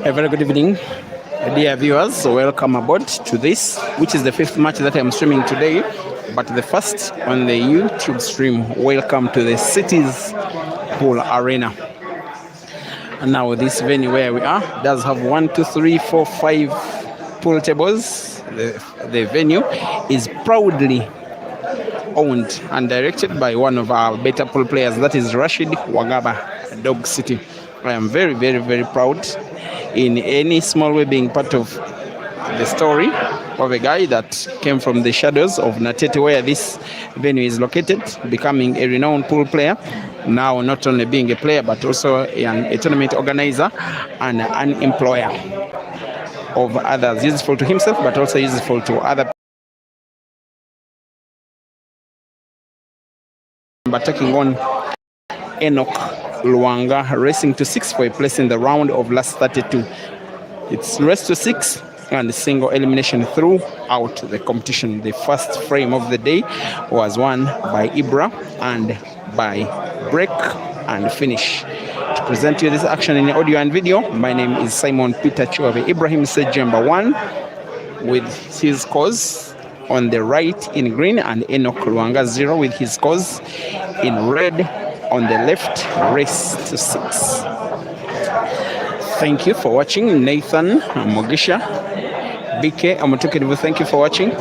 A very good evening, dear viewers. Welcome aboard to this, which is the fifth match that I'm streaming today, but the first on the YouTube stream. Welcome to the City's Pool Arena. And now this venue where we are does have 1, 2, 3, 4, 5 pool tables. The venue is proudly owned and directed by one of our better pool players, that is Rashid Wagaba, Dog City. I am very, very, very proud in any small way being part of the story of a guy that came from the shadows of NATETE, where this venue is located, becoming a renowned pool player. Now not only being a player, but also a tournament organizer and an employer of others, useful to himself, but also useful to other taking on Enock Lwanga, racing to 6 for a place in the round of last 32. It's race to 6 and single elimination throughout the competition. The first frame of the day was won by Ibra and by break and finish. To present you this action in audio and video, my name is Simon Peter Chuave. Ibrahim Sejjemba 1 with his scores on the right in green, and Enock Lwanga 0 with his scores in red on the left. Race to 6. Thank you for watching. Nathan Mogisha BK Amutukedivu, thank you for watching.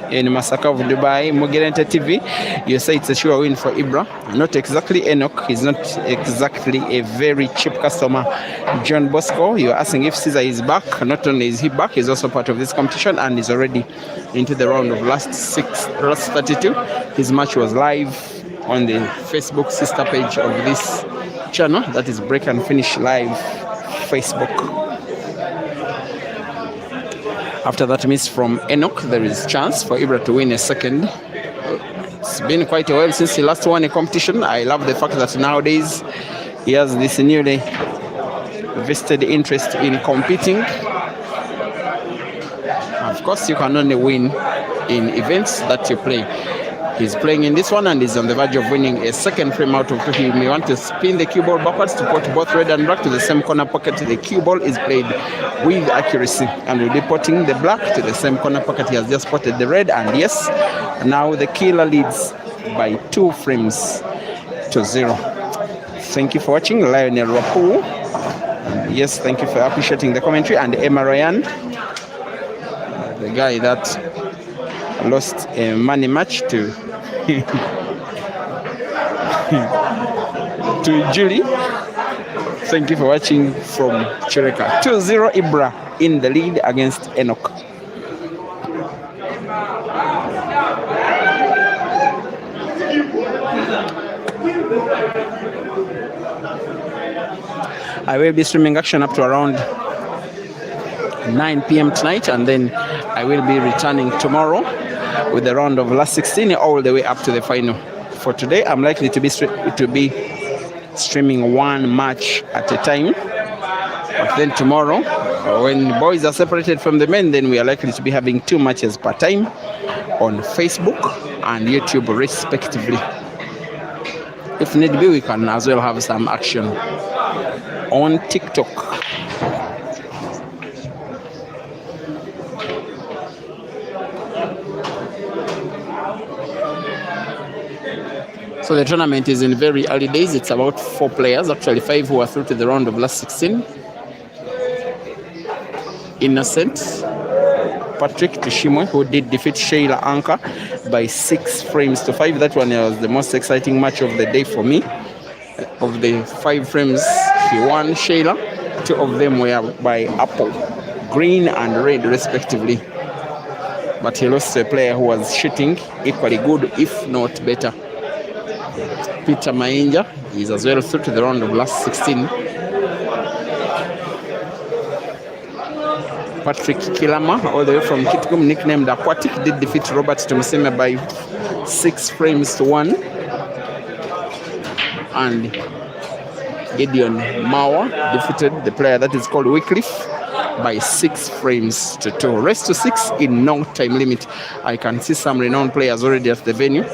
In Masaka of Dubai, Mugerente TV, you say it's a sure win for Ibra. Not exactly Enock, he's not exactly a very cheap customer. John Bosco, you're asking if Caesar is back. Not only is he back, he's also part of this competition and is already into the round of last 32. His match was live on the Facebook sister page of this channel, that is Break and Finish Live Facebook. After that miss from Enock, there is chance for Ibra to win a second. It's been quite a while since he last won a competition. I love the fact that nowadays he has this newly vested interest in competing. Of course, you can only win in events that you play. He's playing in this one and is on the verge of winning a second frame out of 2. He may want to spin the cue ball backwards to put both red and black to the same corner pocket. The cue ball is played with accuracy and will be putting the black to the same corner pocket. He has just spotted the red, and yes, now the killer leads by 2 frames to 0. Thank you for watching. Lionel Rapu, yes, thank you for appreciating the commentary. And Emma Ryan, the guy that lost a money match to to Julie. Thank you for watching from Chireka. 2-0 Ibra in the lead against Enock. I will be streaming action up to around 9 p.m. tonight, and then I will be returning tomorrow with the round of last 16 all the way up to the final. For today, I'm likely to be streaming 1 match at a time. But then tomorrow, when boys are separated from the men, then we are likely to be having 2 matches per time on Facebook and YouTube respectively. If need be, we can as well have some action on TikTok. So the tournament is in very early days. It's about 4 players, actually 5 who are through to the round of last 16. Innocent, Patrick Tushimwe, who did defeat Sheila Anka by 6 frames to 5. That one was the most exciting match of the day for me. Of the 5 frames he won Sheila, 2 of them were by Apple, green and red respectively. But he lost to a player who was shooting equally good, if not better. Peter Mainja is as well through to the round of last 16. Patrick Kilama, all the way from Kitgum, nicknamed Aquatic, did defeat Robert Tumuseme by 6 frames to 1. And Gideon Mauer defeated the player that is called Wycliffe by 6 frames to 2. Race to 6 in no time limit. I can see some renowned players already at the venue.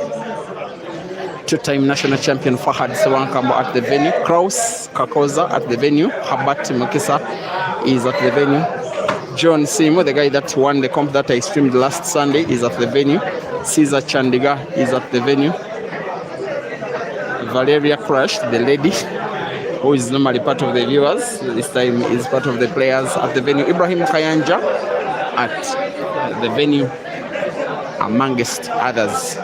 2-time national champion Fahad Sewankambo at the venue. Kraus Kakoza at the venue. Habat Mukisa is at the venue. John Simo, the guy that won the comp that I streamed last Sunday, is at the venue. Caesar Chandiga is at the venue. Valeria Crash, the lady who is normally part of the viewers, this time is part of the players at the venue. Ibrahim Kayanja at the venue, amongst others.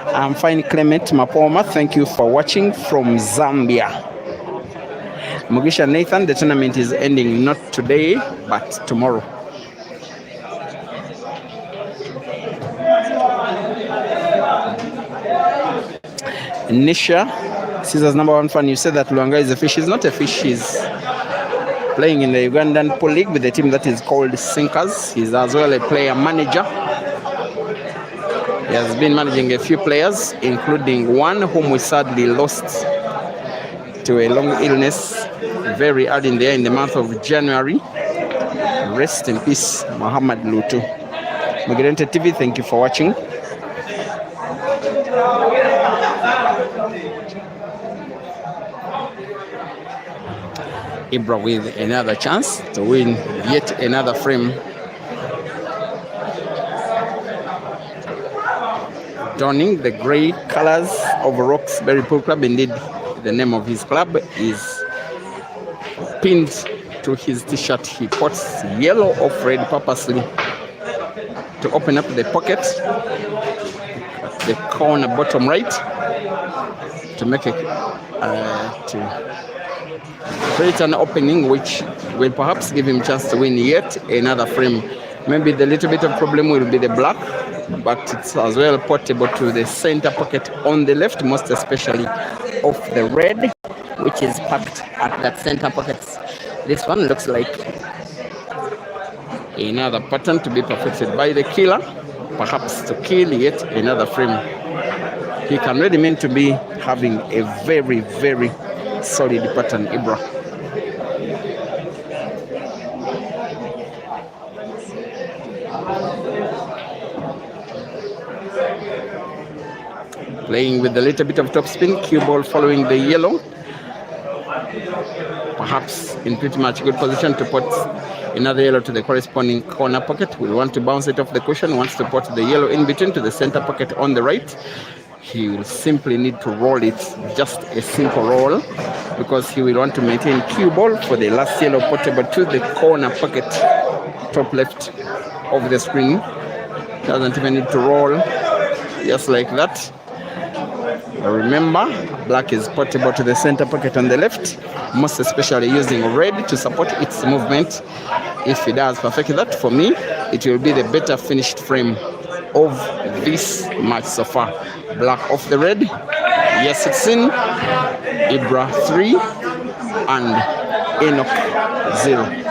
I'm fine, Clement Mapoma. Thank you for watching from Zambia. Mugisha Nathan, the tournament is ending not today, but tomorrow. Nisha, Caesar's #1 fan, you said that Lwanga is a fish. He's not a fish, he's playing in the Ugandan Pool League with a team that is called Sinkers. He's as well a player manager. He has been managing a few players, including one whom we sadly lost to a long illness very early in the year, in the month of January. Rest in peace, Muhammad Lutu. Magrente TV, thank you for watching. Ibra with another chance to win yet another frame. Donning the grey colors of Roxbury Pool Club. Indeed, the name of his club is pinned to his t-shirt. He puts yellow off red purposely to open up the pocket at the corner bottom right to make it to create an opening which will perhaps give him a chance to win yet another frame. Maybe the little bit of problem will be the black, but it's as well portable to the center pocket on the left, most especially of the red, which is packed at that center pocket. This one looks like another pattern to be perfected by the killer, perhaps to kill yet another frame. He can really mean to be having a very, very solid pattern, Ibra. Playing with a little bit of topspin, cue ball following the yellow. Perhaps in pretty much good position to put another yellow to the corresponding corner pocket. We want to bounce it off the cushion, wants to put the yellow in between to the center pocket on the right. He will simply need to roll it, just a simple roll, because he will want to maintain cue ball for the last yellow portable to the corner pocket, top left of the screen. Doesn't even need to roll, just like that. Remember, black is portable to the center pocket on the left, most especially using red to support its movement. If he does perfect that, for me, it will be the better finished frame of this match so far. Black off the red. Yes, it's in. Ibra 3 and Enock 0.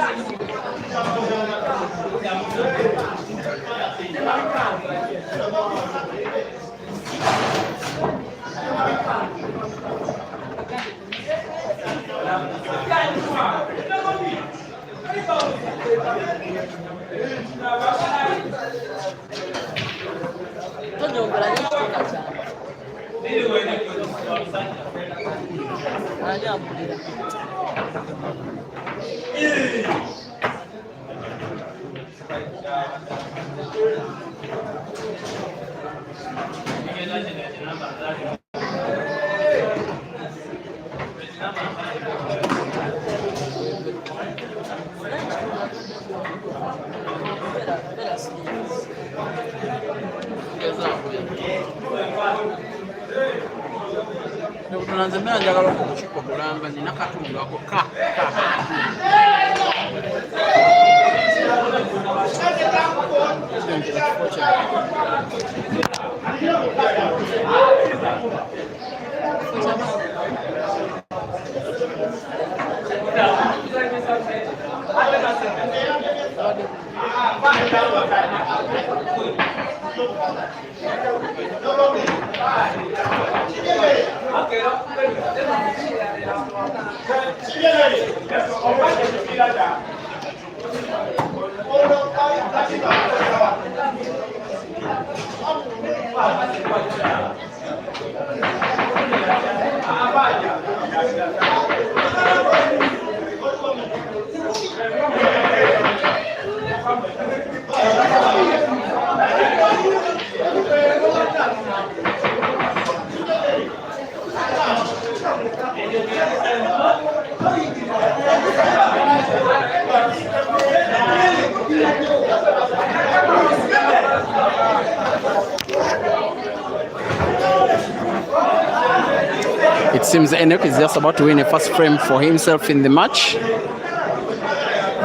It seems Enock is just about to win a first frame for himself in the match.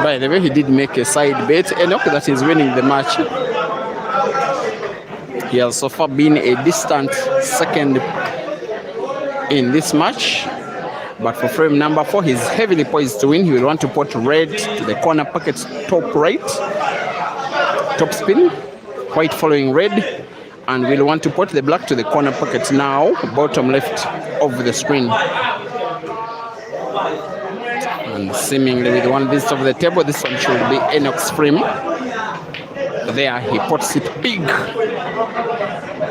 By the way, he did make a side bet, Enock, that is winning the match. He has so far been a distant second in this match, But for frame number 4, he's heavily poised to win. He will want to put red to the corner pocket top right, top spin, white following red, and we'll want to put the black to the corner pocket now, bottom left of the screen. And seemingly with one visit of the table, this one should be Enock's frame. There he puts it big.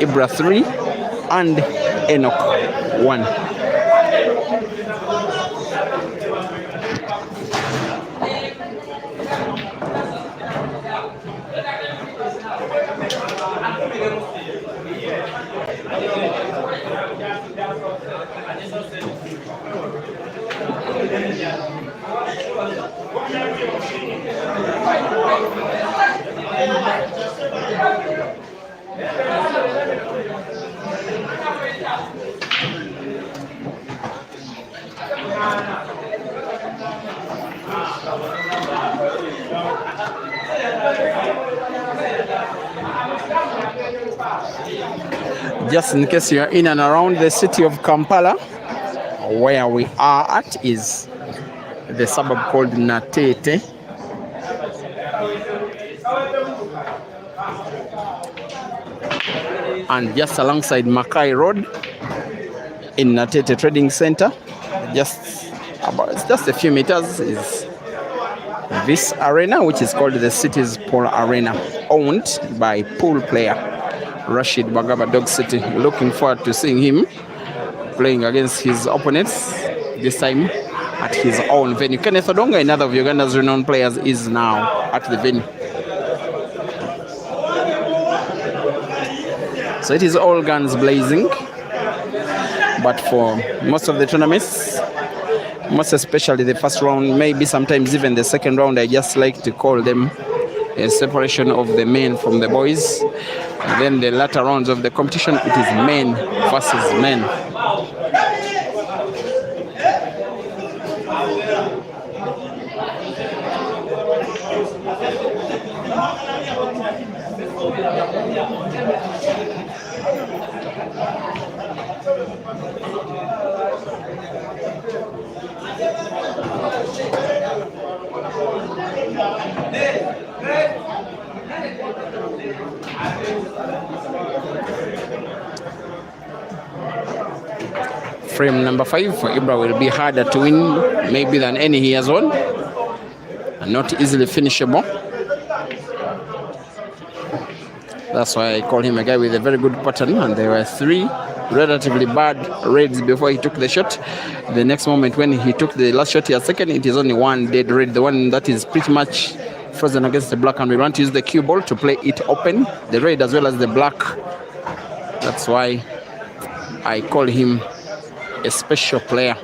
Ibra 3 and Enock 1. Just in case you are in and around the city of Kampala, where we are at is the suburb called NATETE. And just alongside Mackay Road in NATETE Trading Center, just a few meters, is this arena, which is called the City's Pool Arena, owned by pool player Rashid Bagaba Dog City. Looking forward to seeing him playing against his opponents, this time at his own venue. Kenneth Odonga, another of Uganda's renowned players, is now at the venue. So it is all guns blazing. But for most of the tournaments, most especially the first round, maybe sometimes even the second round, I just like to call them a separation of the men from the boys. And then the latter rounds of the competition, it is men versus men. Frame number 5 for Ibra will be harder to win maybe than any he has won, and not easily finishable. That's why I call him a guy with a very good pattern, and there were 3 relatively bad reds before he took the shot. The next moment when he took the last shot, he had second, it is only 1 dead red, the one that is pretty much frozen against the black, and we want to use the cue ball to play it open, the red as well as the black. That's why I call him a special player.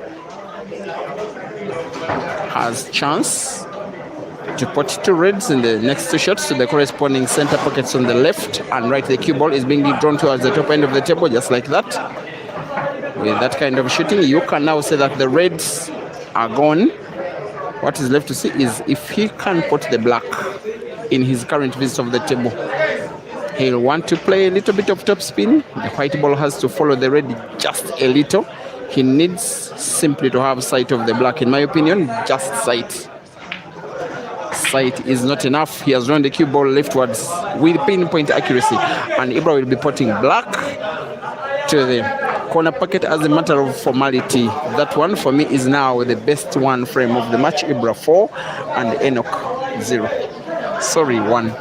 Has chance to put 2 reds in the next 2 shots to the corresponding center pockets on the left and right. The cue ball is being drawn towards the top end of the table, just like that. With that kind of shooting, you can now say that the reds are gone. What is left to see is if he can put the black in his current visit of the table. He'll want to play a little bit of top spin. The white ball has to follow the red just a little. He needs simply to have sight of the black. In my opinion, just sight. Sight is not enough. He has run the cue ball leftwards with pinpoint accuracy, and Ibra will be putting black to the corner pocket as a matter of formality. That one for me is now the best one frame of the match. Ibra 4 and Enock 0. Sorry, 1.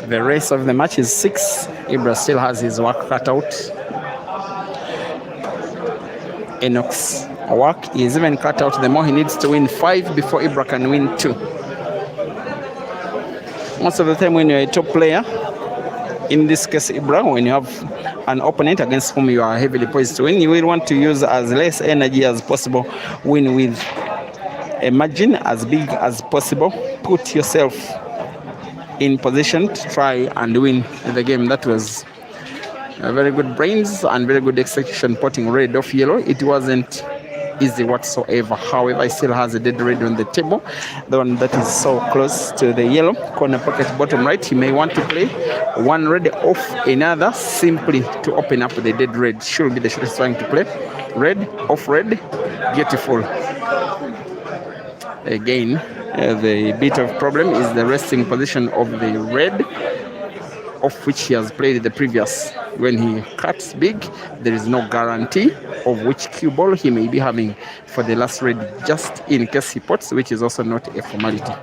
The race of the match is 6. Ibra still has his work cut out. Enock's work is even cut out. The more he needs to win 5 before Ibra can win 2. Most of the time when you're a top player, in this case Ibra, when you have an opponent against whom you are heavily poised to win, you will want to use as less energy as possible, win with a margin as big as possible, put yourself in position to try and win the game. That was very good brains and very good execution, putting red off yellow. It wasn't easy whatsoever. However, he still has a dead red on the table, the one that is so close to the yellow corner pocket bottom right. He may want to play one red off another simply to open up the dead red. Should be the shot he's trying to play. Red off red, beautiful. Again, the bit of problem is the resting position of the red, of which he has played the previous. When he cuts big, there is no guarantee of which cue ball he may be having for the last red, just in case he pots, which is also not a formality.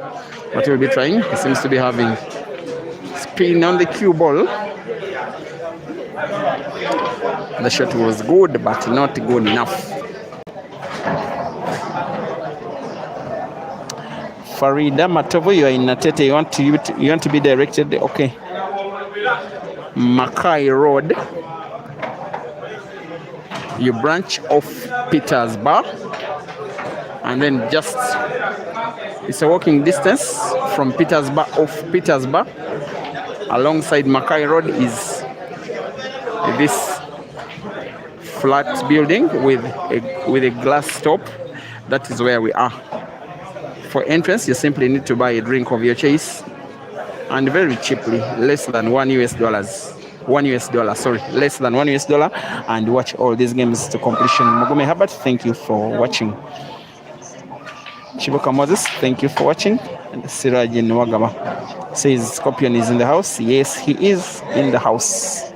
What he will be trying, he seems to be having spin on the cue ball. The shot was good, but not good enough. Farida Matovo, you are in NATETE. You want to be directed. Okay. Mackay Road. You branch off Petersburg, and then just it's a walking distance from Petersburg. Off Petersburg, alongside Mackay Road is this flat building with a glass top. That is where we are. For entrance, you simply need to buy a drink of your choice, and very cheaply, less than $1 US. Less than $1 US, and watch all these games to completion. Mogome Herbert, thank you for watching. Chiboka Moses, thank you for watching. And Siraj Nwagama says Scorpion is in the house. Yes, he is in the house.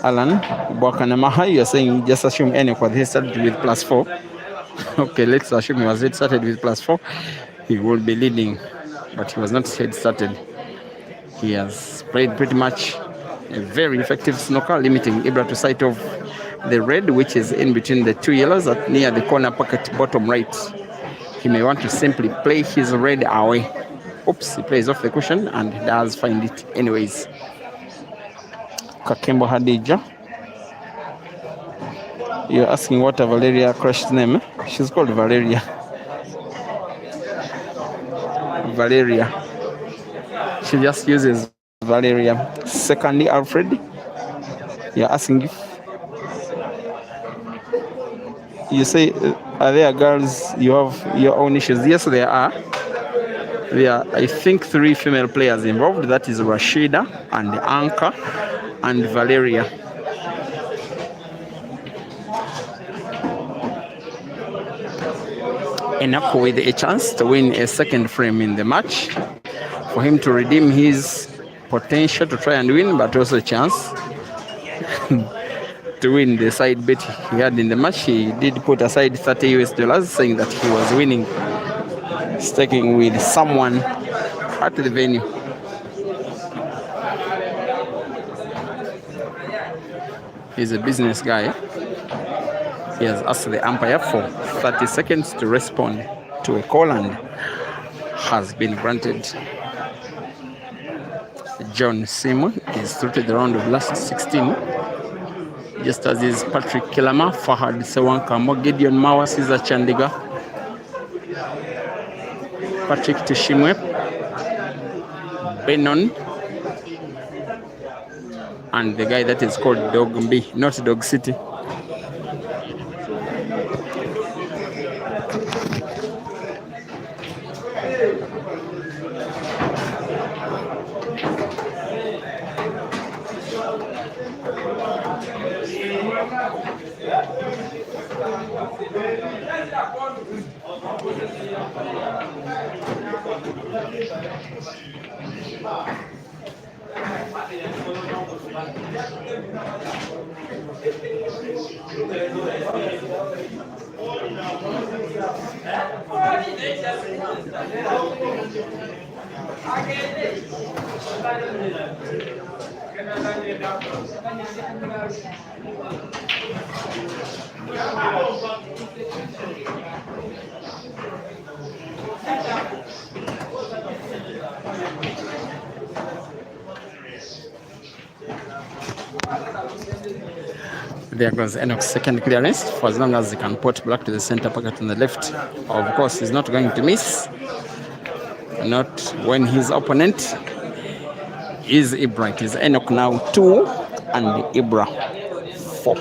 Alan Bwakanamaha, you are saying just assume Enock he started with +4. Okay, let's assume he was head started with +4. He will be leading, but he was not head started. He has played pretty much a very effective snooker, limiting Ibra to sight of the red, which is in between the two yellows at near the corner pocket bottom right. He may want to simply play his red away. Oops, he plays off the cushion and does find it anyways. Kakembo Hadija. You're asking what a Valeria crushed name? She's called Valeria. Valeria. She just uses Valeria. Secondly, Alfred, you're asking if you say, are there girls you have your own issues? Yes, there are. There are, I think, 3 female players involved. That is Rashida and Anka and Valeria. Enock with a chance to win a second frame in the match, for him to redeem his potential to try and win, but also a chance to win the side bet he had in the match. He did put aside $30 saying that he was winning, staking with someone at the venue. He's a business guy. He has asked the umpire for 30 seconds to respond to a call and has been granted. John Simon is through to the round of last 16. Just as is Patrick Kilama, Fahad Sewankamo, Gideon Mawa, Caesar Chandiga, Patrick Tushimwe, Benon, and the guy that is called Dog Mbi, not Dog City. There goes Enock's second clearance, for as long as he can put black to the center pocket on the left. Of course, he's not going to miss. Not when his opponent is Ibra. It is Enock now 2 and Ibra 4.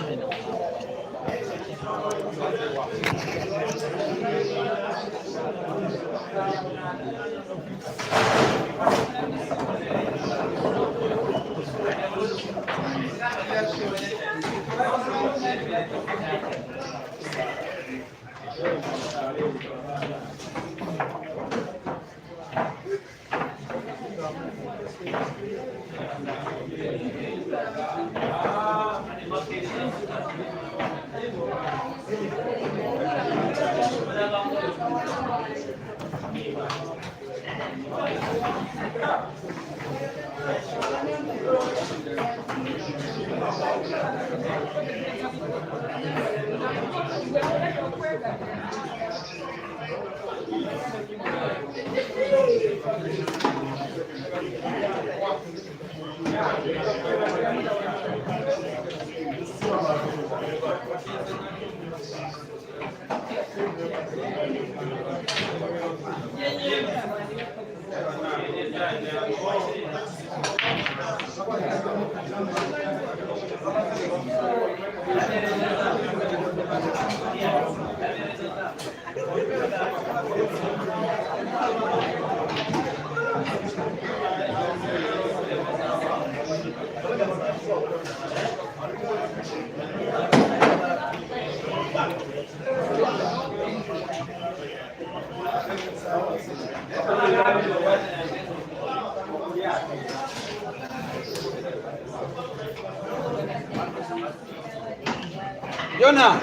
Jona,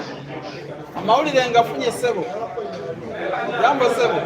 amawulire ngafunye ssebo. Jambo ssebo.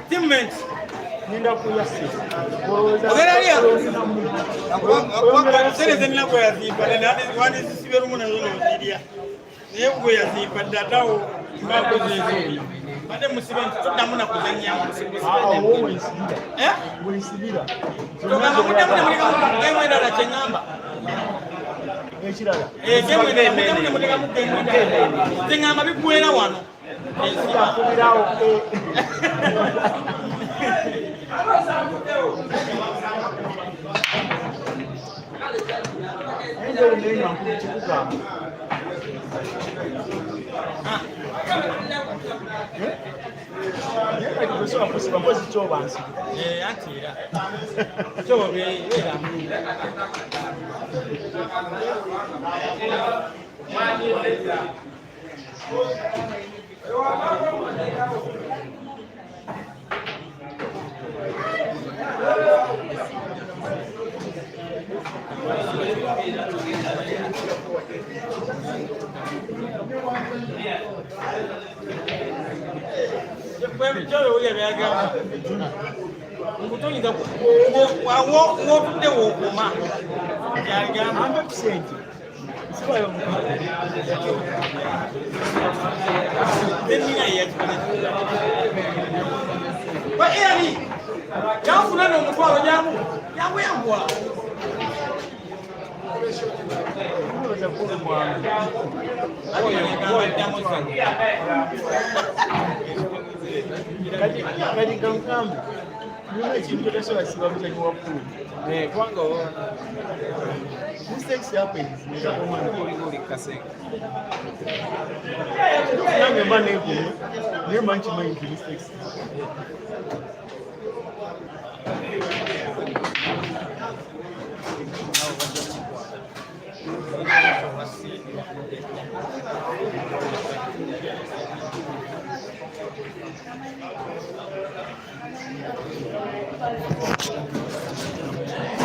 Teammates.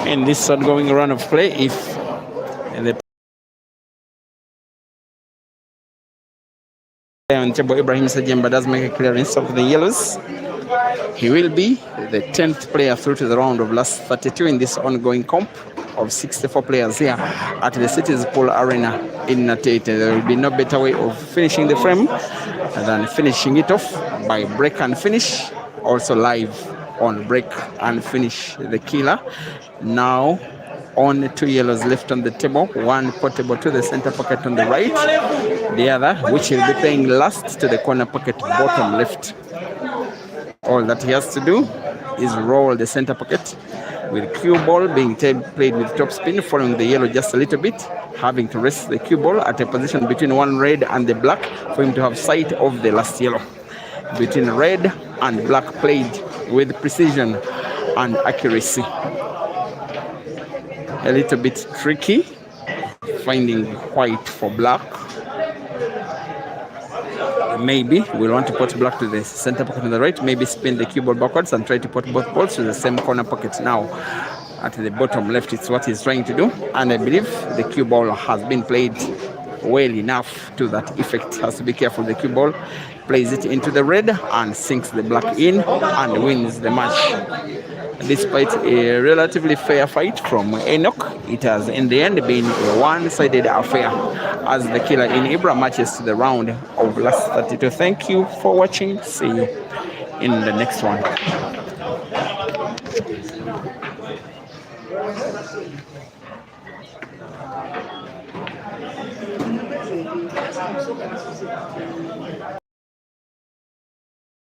In this ongoing run of play, if the on table Ibrahim Sejjemba does make a clearance of the yellows, he will be the 10th player through to the round of last 32 in this ongoing comp of 64 players here at the City's Pool Arena in NATETE. There will be no better way of finishing the frame than finishing it off by break and finish, also live on break and finish the killer. Now only 2 yellows left on the table, one portable to the center pocket on the right, the other which will be playing last to the corner pocket bottom left. All that he has to do is roll the center pocket with cue ball being played with top spin, following the yellow just a little bit, having to rest the cue ball at a position between one red and the black for him to have sight of the last yellow. Between red and black played with precision and accuracy. A little bit tricky finding white for black. Maybe we'll want to put black to the center pocket on the right, maybe spin the cue ball backwards and try to put both balls to the same corner pocket now at the bottom left. It's what he's trying to do, and I believe the cue ball has been played well enough to that effect. Has to be careful. The cue ball plays it into the red and sinks the black in and wins the match. Despite a relatively fair fight from Enock, it has in the end been a one-sided affair as the killer in Ibra matches to the round of last 32. Thank you for watching. See you in the next one.